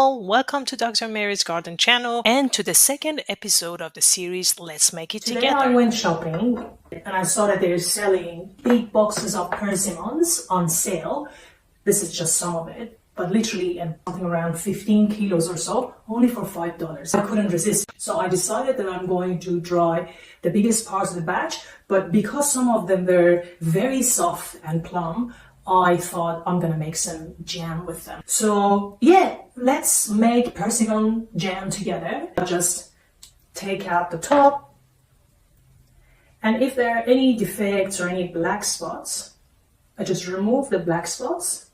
all, welcome to Dr. Mary's Garden channel and to the second episode of the series Let's Make It Today Together. I went shopping and I saw that they're selling big boxes of persimmons on sale. This is just some of it, but literally something around 15 kilos or so, only for $5. I couldn't resist. So I decided that I'm going to dry the biggest parts of the batch, but because some of them were very soft and plump, I thought I'm gonna make some jam with them. So yeah, let's make persimmon jam together. I'll just take out the top, and if there are any defects or any black spots, I just remove the black spots.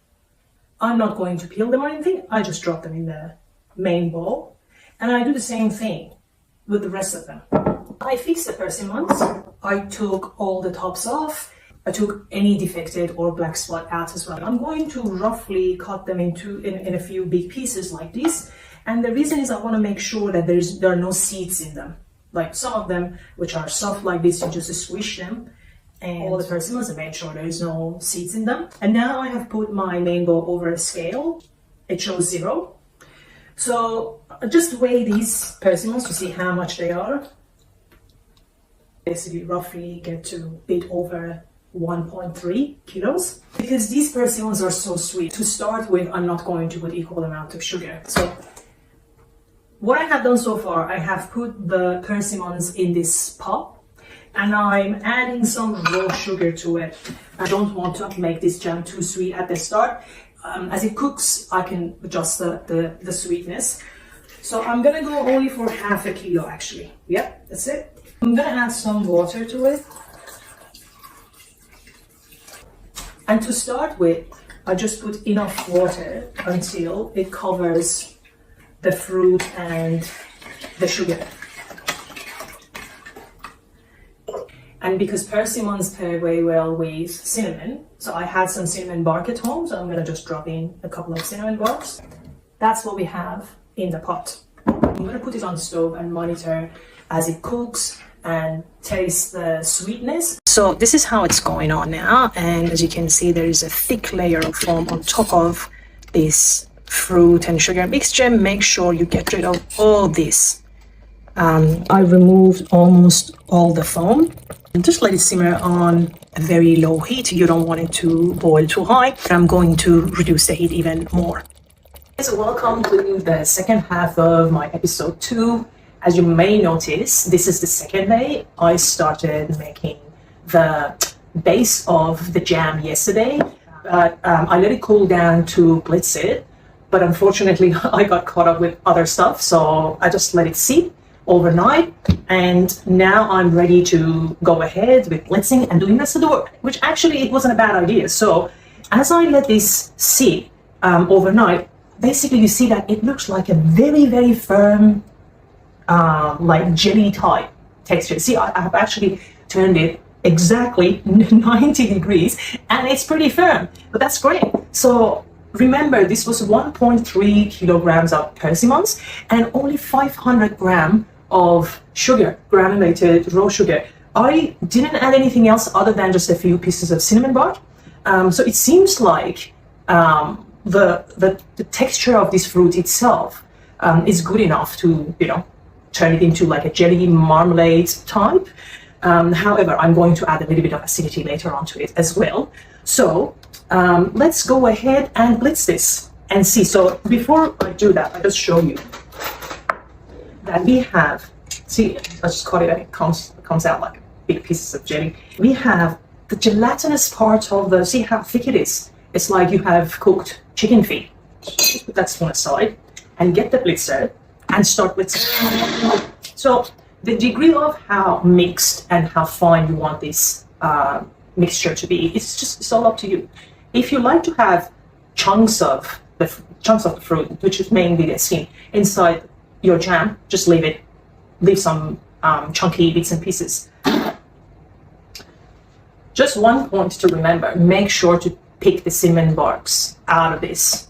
I'm not going to peel them or anything, I just drop them in the main bowl, and I do the same thing with the rest of them. I fixed the persimmons. I took all the tops off. I took any defected or black spot out as well. I'm going to roughly cut them in a few big pieces like this. And the reason is I want to make sure that there are no seeds in them. Like some of them, which are soft like this, you just squish them. And all the persimmons, I made sure there is no seeds in them. And now I have put my main bowl over a scale. It shows 0. So just weigh these persimmons to see how much they are. Basically roughly get to a bit over 1.3 kilos. Because these persimmons are so sweet, to start with, I'm not going to put equal amount of sugar. So what I have done so far, I have put the persimmons in this pot and I'm adding some raw sugar to it. I don't want to make this jam too sweet at the start. As it cooks, I can adjust the sweetness. So I'm gonna go only for half a kilo actually. Yep, that's it. I'm gonna add some water to it. And to start with, I just put enough water until it covers the fruit and the sugar. And because persimmons pair very well with cinnamon, so I had some cinnamon bark at home, so I'm gonna just drop in a couple of cinnamon barks. That's what we have in the pot. I'm gonna put it on the stove and monitor as it cooks and taste the sweetness. So this is how it's going on now, and as you can see, there is a thick layer of foam on top of this fruit and sugar mixture. Make sure you get rid of all this. I removed almost all the foam. And just let it simmer on a very low heat. You don't want it to boil too high. I'm going to reduce the heat even more. So welcome to the second half of my episode 2. As you may notice, this is the second day. I started making the base of the jam yesterday, but I let it cool down to blitz it. But unfortunately, I got caught up with other stuff, so I just let it sit overnight. And now I'm ready to go ahead with blitzing and doing the dessert, which actually it wasn't a bad idea. So as I let this sit overnight, basically you see that it looks like a very, very firm like jelly type texture. See, I have actually turned it exactly 90 degrees and it's pretty firm, but that's great. So remember, this was 1.3 kilograms of persimmons and only 500 grams of sugar, granulated raw sugar. I didn't add anything else other than just a few pieces of cinnamon bark. So it seems like the texture of this fruit itself is good enough to, turn it into like a jelly marmalade type. However, I'm going to add a little bit of acidity later on to it as well. So let's go ahead and blitz this and see. So before I do that, I'll just show you that we have, see, I just cut it and it comes out like big pieces of jelly. We have the gelatinous part of the, see how thick it is? It's like you have cooked chicken feet. Just put that spoon aside and get the blitzer and start blitzing. So the degree of how mixed and how fine you want this mixture to be, it's all up to you. If you like to have chunks of the fruit, which is mainly the skin, inside your jam, just leave some chunky bits and pieces. Just one point to remember, make sure to pick the cinnamon barks out of this.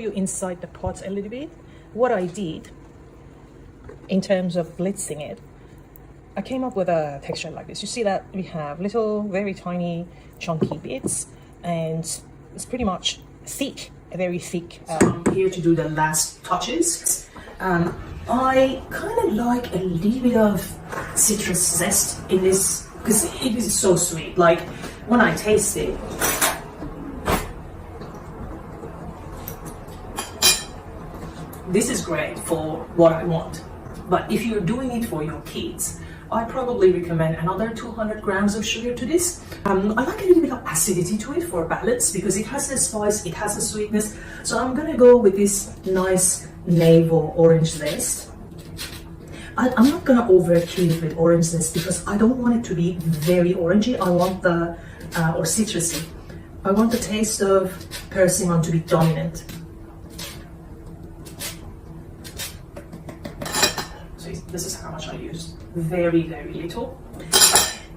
Inside the pot a little bit, what I did in terms of blitzing it, I came up with a texture like this. You see that we have little, very tiny, chunky bits, and it's pretty much thick a very thick. I'm here to do the last touches. I kind of like a little bit of citrus zest in this because it is so sweet. Like when I taste it, this is great for what I want. But if you're doing it for your kids, I probably recommend another 200 grams of sugar to this. I like a little bit of acidity to it for balance because it has the spice, it has the sweetness. So I'm gonna go with this nice navel orange zest. I'm not gonna overkill it with orange zest because I don't want it to be very orangey. I want the, or citrusy. I want the taste of persimmon to be dominant. So this is how much I use. Very, very little.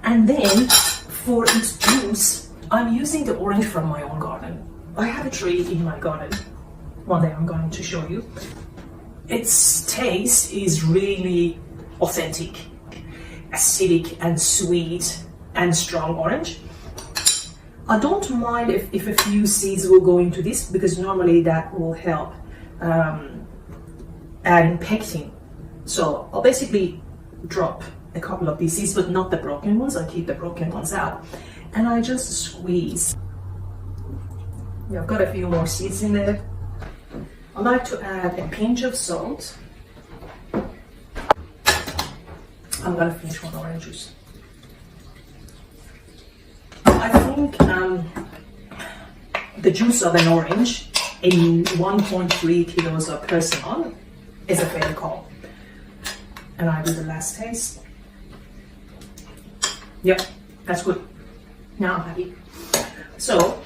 And then for its juice, I'm using the orange from my own garden. I have a tree in my garden. One day I'm going to show you. Its taste is really authentic, acidic and sweet and strong orange. I don't mind if a few seeds will go into this because normally that will help adding pectin. So I'll basically drop a couple of these seeds, but not the broken ones. I keep the broken ones out. And I just squeeze. Yeah, I've got a few more seeds in there. I like to add a pinch of salt. I'm gonna finish one orange juice. I think the juice of an orange in 1.3 kilos of persimmon is a fair call. And I do the last taste. Yep, that's good. Now I'm happy. So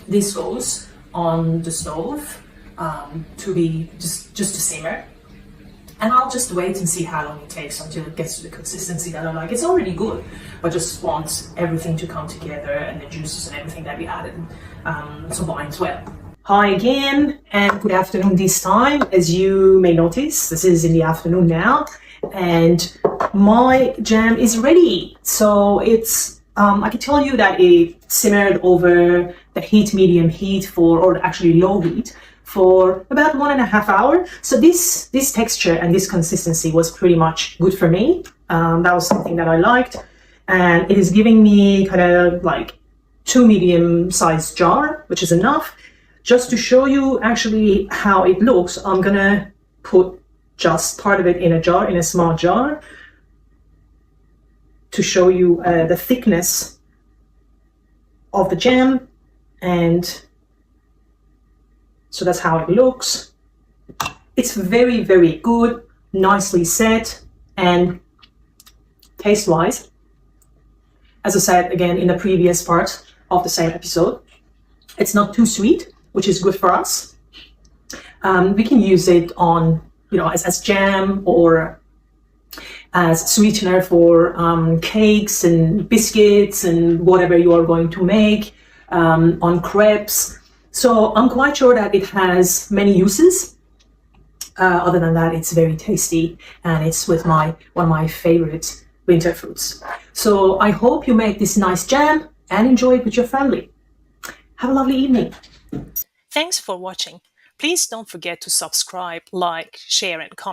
this goes on the stove to be just to simmer. And I'll just wait and see how long it takes until it gets to the consistency that I like. It's already good, but just want everything to come together and the juices and everything that we added to bind well. Hi again, and good afternoon this time. As you may notice, this is in the afternoon now, and my jam is ready. So it's, I can tell you that it simmered over the medium heat or actually low heat for about 1.5 hours. So this texture and this consistency was pretty much good for me. That was something that I liked, and it is giving me kind of like 2 medium-sized jar, which is enough. Just to show you actually how it looks, I'm gonna put just part of it in a jar, in a small jar, to show you the thickness of the jam. And so that's how it looks. It's very, very good, nicely set, and taste-wise, as I said again in the previous part of the same episode, it's not too sweet, which is good for us. We can use it on, as jam or as sweetener for cakes and biscuits and whatever you are going to make, on crepes. So I'm quite sure that it has many uses. Other than that, it's very tasty, and it's with one of my favorite winter fruits. So I hope you make this nice jam and enjoy it with your family. Have a lovely evening. Thanks for watching. Please don't forget to subscribe, like, share, and comment.